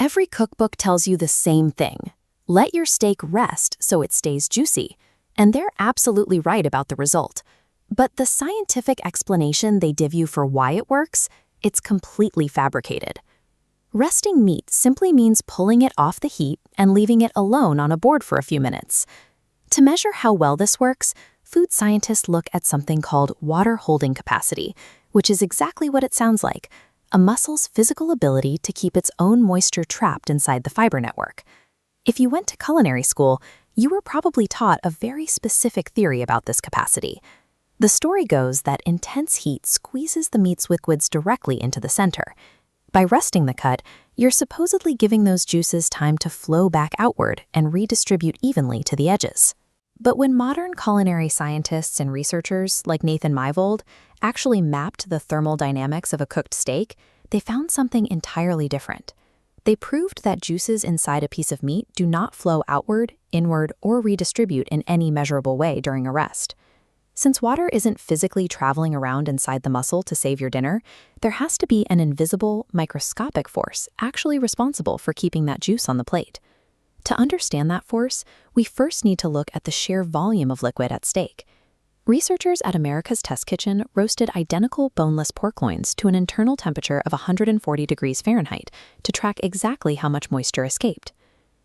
Every cookbook tells you the same thing. Let your steak rest so it stays juicy. And they're absolutely right about the result. But the scientific explanation they give you for why it works, it's completely fabricated. Resting meat simply means pulling it off the heat and leaving it alone on a board for a few minutes. To measure how well this works, food scientists look at something called water holding capacity, which is exactly what it sounds like, a muscle's physical ability to keep its own moisture trapped inside the fiber network. If you went to culinary school, you were probably taught a very specific theory about this capacity. The story goes that intense heat squeezes the meat's liquids directly into the center. By resting the cut, you're supposedly giving those juices time to flow back outward and redistribute evenly to the edges. But when modern culinary scientists and researchers like Nathan Myvold actually mapped the thermal dynamics of a cooked steak, they found something entirely different. They proved that juices inside a piece of meat do not flow outward, inward, or redistribute in any measurable way during a rest. Since water isn't physically traveling around inside the muscle to save your dinner, there has to be an invisible, microscopic force actually responsible for keeping that juice on the plate. To understand that force, we first need to look at the sheer volume of liquid at stake. Researchers at America's Test Kitchen roasted identical boneless pork loins to an internal temperature of 140 degrees Fahrenheit to track exactly how much moisture escaped.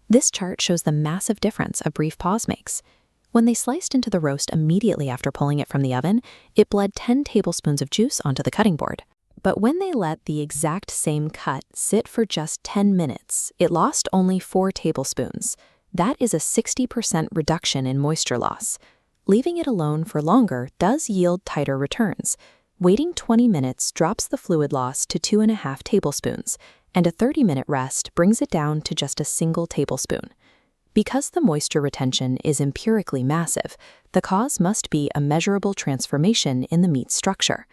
This chart shows the massive difference a brief pause makes. When they sliced into the roast immediately after pulling it from the oven, it bled 10 tablespoons of juice onto the cutting board. But when they let the exact same cut sit for just 10 minutes, it lost only 4 tablespoons. That is a 60% reduction in moisture loss. Leaving it alone for longer does yield tighter returns. Waiting 20 minutes drops the fluid loss to 2.5 tablespoons, and a 30-minute rest brings it down to just a single tablespoon. Because the moisture retention is empirically massive, the cause must be a measurable transformation in the meat's structure.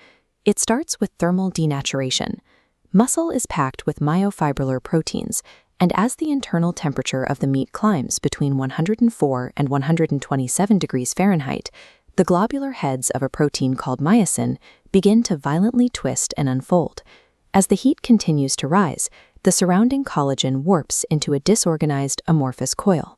It starts with thermal denaturation. Muscle is packed with myofibrillar proteins, and as the internal temperature of the meat climbs between 104 and 127 degrees Fahrenheit, the globular heads of a protein called myosin begin to violently twist and unfold. As the heat continues to rise, the surrounding collagen warps into a disorganized amorphous coil.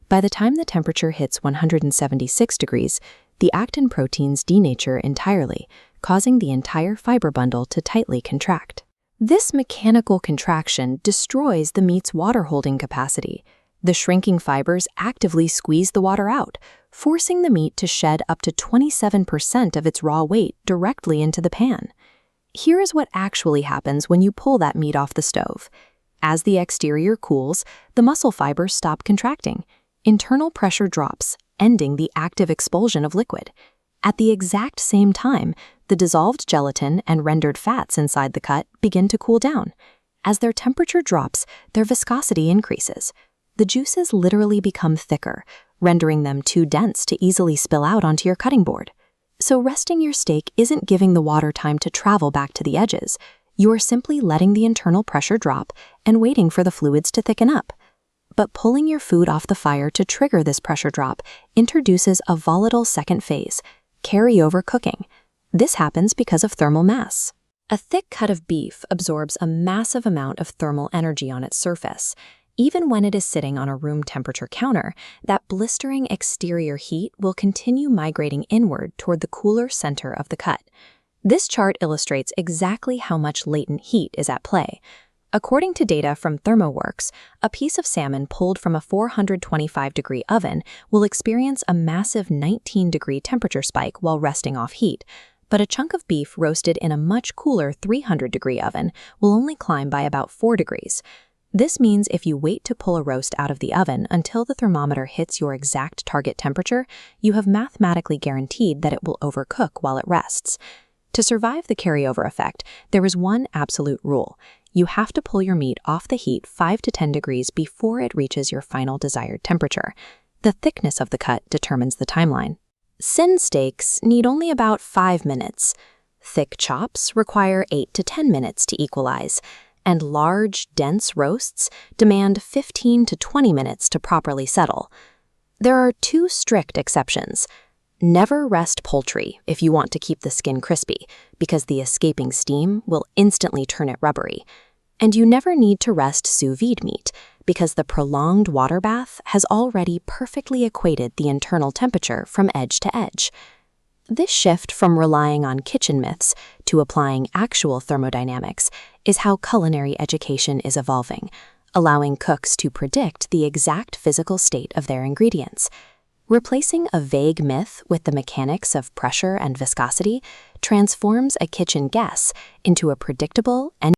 By the time the temperature hits 176 degrees, the actin proteins denature entirely, causing the entire fiber bundle to tightly contract. This mechanical contraction destroys the meat's water-holding capacity. The shrinking fibers actively squeeze the water out, forcing the meat to shed up to 27% of its raw weight directly into the pan. Here is what actually happens when you pull that meat off the stove. As the exterior cools, the muscle fibers stop contracting. Internal pressure drops, ending the active expulsion of liquid. At the exact same time, the dissolved gelatin and rendered fats inside the cut begin to cool down. As their temperature drops, their viscosity increases. The juices literally become thicker, rendering them too dense to easily spill out onto your cutting board. So resting your steak isn't giving the water time to travel back to the edges. You are simply letting the internal pressure drop and waiting for the fluids to thicken up. But pulling your food off the fire to trigger this pressure drop introduces a volatile second phase, carryover cooking. This happens because of thermal mass. A thick cut of beef absorbs a massive amount of thermal energy on its surface. Even when it is sitting on a room temperature counter, that blistering exterior heat will continue migrating inward toward the cooler center of the cut. This chart illustrates exactly how much latent heat is at play. According to data from ThermoWorks, a piece of salmon pulled from a 425-degree oven will experience a massive 19-degree temperature spike while resting off heat, but a chunk of beef roasted in a much cooler 300-degree oven will only climb by about 4 degrees. This means if you wait to pull a roast out of the oven until the thermometer hits your exact target temperature, you have mathematically guaranteed that it will overcook while it rests. To survive the carryover effect, there is one absolute rule. You have to pull your meat off the heat 5 to 10 degrees before it reaches your final desired temperature. The thickness of the cut determines the timeline. Thin steaks need only about 5 minutes. Thick chops require 8 to 10 minutes to equalize, and large, dense roasts demand 15 to 20 minutes to properly settle. There are 2 strict exceptions. Never rest poultry if you want to keep the skin crispy, because the escaping steam will instantly turn it rubbery. And you never need to rest sous vide meat, because the prolonged water bath has already perfectly equated the internal temperature from edge to edge. This shift from relying on kitchen myths to applying actual thermodynamics is how culinary education is evolving, allowing cooks to predict the exact physical state of their ingredients. Replacing a vague myth with the mechanics of pressure and viscosity transforms a kitchen guess into a predictable and